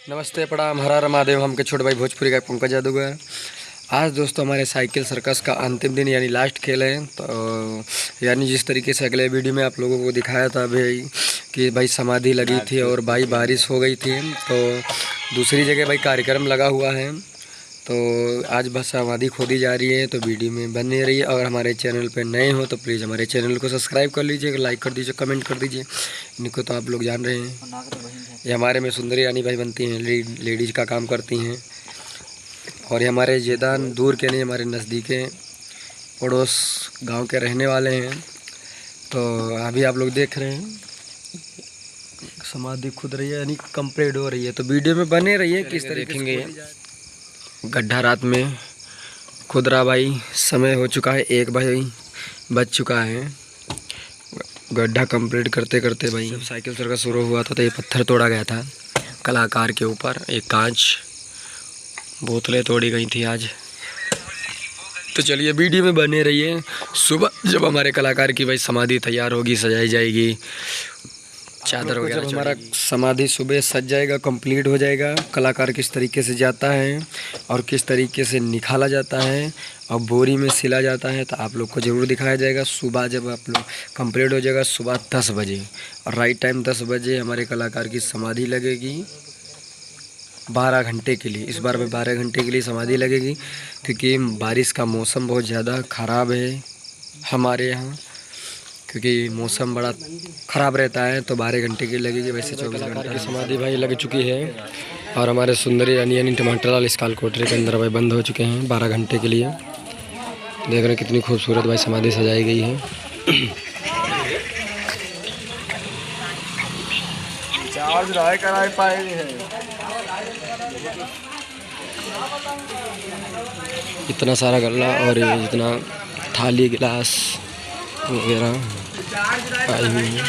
नमस्ते, प्रणाम, हर हर महादेव। हम के छोटे भाई भोजपुरी का पंकज जादूगर। आज दोस्तों हमारे साइकिल सर्कस का अंतिम दिन यानी लास्ट खेल है। तो यानी जिस तरीके से अगले वीडियो में आप लोगों को दिखाया था भाई कि भाई समाधि लगी थी और भाई बारिश हो गई थी, तो दूसरी जगह भाई कार्यक्रम लगा हुआ है। तो आज बस समाधि खोदी जा रही है, तो वीडियो में बने रही है। और हमारे चैनल पे नए हो तो प्लीज़ हमारे चैनल को सब्सक्राइब कर लीजिए, लाइक कर दीजिए, कमेंट कर दीजिए। इनको तो आप लोग जान रहे हैं, ये हमारे में सुंदरी रानी भाई बनती हैं, लेडीज़ का काम करती हैं। और ये हमारे ज़्यादा दूर के नहीं, हमारे नज़दीके पड़ोस गांव के रहने वाले हैं। तो अभी आप लोग देख रहे हैं समाधि खुद रही है यानी कंप्लीट हो रही है। तो वीडियो में बने रहिए, किस तरह देखेंगे। गड्ढा रात में खुद रहा भाई, समय हो चुका है 1 बज चुका है। गड्ढा कंप्लीट करते करते भाई जब साइकिल सर्कस शुरू हुआ था तो ये पत्थर तोड़ा गया था कलाकार के ऊपर, एक कांच, बोतलें तोड़ी गई थी आज। तो चलिए वीडियो में बने रहिए। सुबह जब हमारे कलाकार की भाई समाधि तैयार होगी, सजाई जाएगी, चादर वगैरह, जब हमारा समाधि सुबह सज जाएगा, कंप्लीट हो जाएगा, कलाकार किस तरीके से जाता है और किस तरीके से निकाला जाता है और बोरी में सिला जाता है, तो आप लोग को ज़रूर दिखाया जाएगा। सुबह जब आप लोग कंप्लीट हो जाएगा, सुबह 10 बजे और राइट टाइम 10 बजे हमारे कलाकार की समाधि लगेगी 12 घंटे के लिए। इस बार में 12 घंटे के लिए समाधि लगेगी, क्योंकि बारिश का मौसम बहुत ज़्यादा ख़राब है हमारे यहाँ, क्योंकि मौसम बड़ा ख़राब रहता है। तो 12 घंटे की लगेगी। वैसे 24 घंटे की समाधि भाई लग चुकी है और हमारे सुंदरी रानी यानी टमाटर लाल इस काल कोठरी के अंदर भाई बंद हो चुके हैं 12 घंटे के लिए। देख रहे हैं कितनी खूबसूरत भाई समाधि सजाई गई है। इतना सारा गल्ला और इतना थाली गिलास वगैरह आई हुई है।